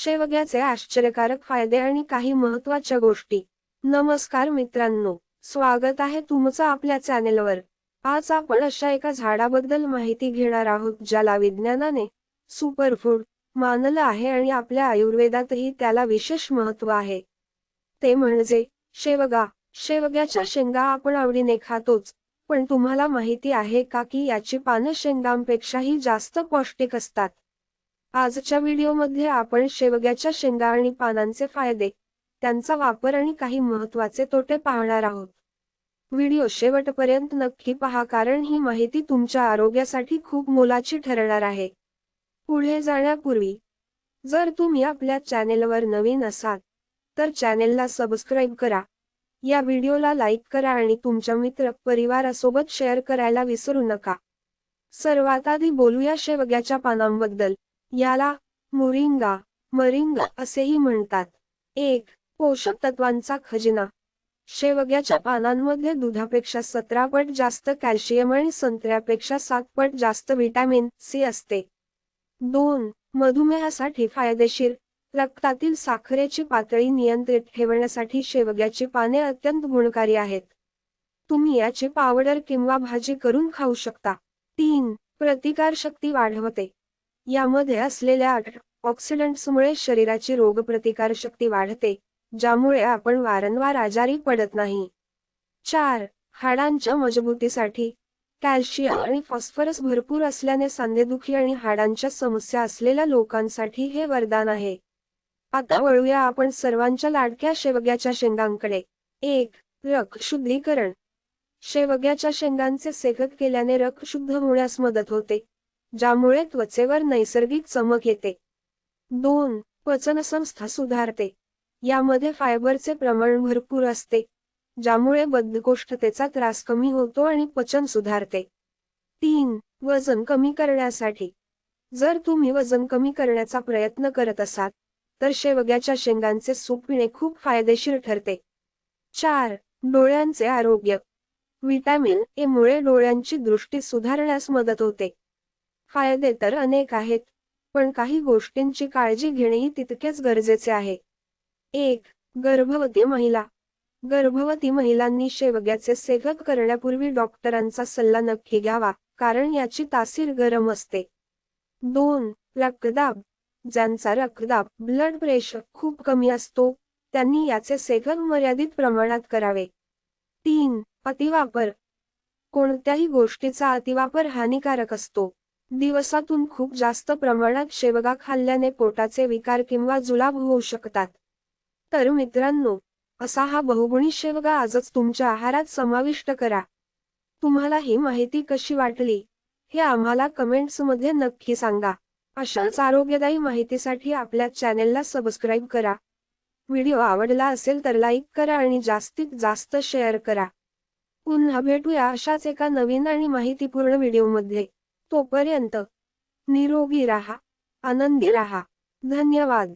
शेवग्याचे आश्चर्यकारक फायदे आणि काही महत्त्वाच्या गोष्टी। नमस्कार मित्रांनो, स्वागत आहे तुमचं आपल्या चॅनेलवर। आज आपण अशा एका झाडाबद्दल माहिती घेणार आहोत ज्याला विज्ञानाने सुपरफूड मानलं आहे आणि आपल्या आयुर्वेदातही त्याला विशेष महत्त्व आहे। ते म्हणजे शेवगा। शेवग्याच्या शेंगा आपण आवडीने खातोच, पण तुम्हाला माहिती आहे का की याची पानं शेंगांपेक्षाही जास्त पौष्टिक असतात। आजच्या व्हिडिओमध्ये आपण शेवग्याच्या शेंगा आणि पानांचे फायदे, त्यांचा वापर आणि काही महत्त्वाचे तोटे पाहणार आहोत। व्हिडिओ शेवटपर्यंत नक्की पहा कारण ही माहिती तुमच्या आरोग्यासाठी खूप मोलाची ठरणार आहे। पुढे जाण्यापूर्वी जर तुम्ही आपल्या चॅनेलवर नवीन असाल तर चॅनेलला सबस्क्राईब करा, या व्हिडिओला लाईक करा आणि तुमच्या मित्र परिवारासोबत शेअर करायला विसरू नका। सर्वात आधी बोलूया शेवग्याच्या पानांबद्दल। याला मरिंगा असेही म्हणतात। 1. पोषक तत्वांचा खजिना। शेवग्याच्या पानांमध्ये दुधापेक्षा 17 पट जास्त कॅल्शियम आणि संत्र्यापेक्षा 7 पट जास्त व्हिटॅमिन सी असते। 2. मधुमेहासाठी फायदेशीर। रक्तातील साखरेची पातळी नियंत्रित ठेवण्यासाठी शेवग्याची पाने अत्यंत गुणकारी आहेत। तुम्ही याची पावडर किंवा भाजी करून खाऊ शकता। 3. प्रतिकारशक्ती वाढवते। यामध्ये असलेल्या ऑक्सिडंट्समुळे शरीराची रोगप्रतिकारशक्ती वाढते, ज्यामुळे आपण वारंवार आजारी पडत नाही। 4. हाडांच्या मजबूतीसाठी। कॅल्शियम आणि फॉस्फरस भरपूर असल्याने सांधेदुखी आणि हाडांच्या समस्या असलेल्या लोकांसाठी हे वरदान आहे। आता वळूया आपण सर्वांच्या लाडक्या शेवग्याच्या शेंगांकडे। 1. रक्त शुद्धीकरण। शेवग्याच्या शेंगांचे सेवन केल्याने रक्त शुद्ध होण्यास मदत होते, ज्यामुळे त्वचेवर नैसर्गिक चमक येते। 2. पचनसंस्था सुधारते। यामध्ये फायबरचे प्रमाण भरपूर असते, ज्यामुळे बद्धकोष्ठतेचा त्रास कमी होतो आणि पचन सुधारते। 3. वजन कमी करण्यासाठी। जर तुम्ही वजन कमी करण्याचा प्रयत्न करत असाल तर शेवग्याच्या शेंगांचे सूप पिणे खूप फायदेशीर ठरते। 4. डोळ्यांचे आरोग्य। व्हिटॅमिन ए मुळे डोळ्यांची दृष्टी सुधारण्यास मदत होते। फायदे तर अनेक आहेत, पण काही गोष्टींची काळजी घेणेही तितकेच गरजेचे आहे। 1. गर्भवती महिला। गर्भवती महिलांनी शेवग्याचे सेवन करण्यापूर्वी डॉक्टरांचा सल्ला नक्की घ्यावा, कारण याची तासीर गरम असते। 2. रक्तदाब। ज्यांचा रक्तदाब ब्लड प्रेशर खूप कमी असतो, त्यांनी याचे सेवन मर्यादित प्रमाणात करावे। 3. अतिवापर। कोणत्याही गोष्टीचा अतिवापर हानिकारक असतो। दिवसातून खूप जास्त प्रमाणात शेवगा खाल्ल्याने पोटाचे विकार किंवा जुलाब होऊ शकतात। तर मित्रांनो, असा हा बहुगुणी शेवगा आजच तुमच्या आहारात समाविष्ट करा। तुम्हाला ही माहिती कशी वाटली हे आम्हाला कमेंट्समध्ये नक्की सांगा। अशाच आरोग्यदायी माहितीसाठी आपल्या चॅनेलला सबस्क्राईब करा। व्हिडिओ आवडला असेल तर लाईक करा आणि जास्तीत जास्त शेअर करा। पुन्हा भेटूया अशाच एका नवीन आणि माहितीपूर्ण व्हिडिओमध्ये। तोपर्यंत निरोगी राहा, आनंदी राहा। धन्यवाद।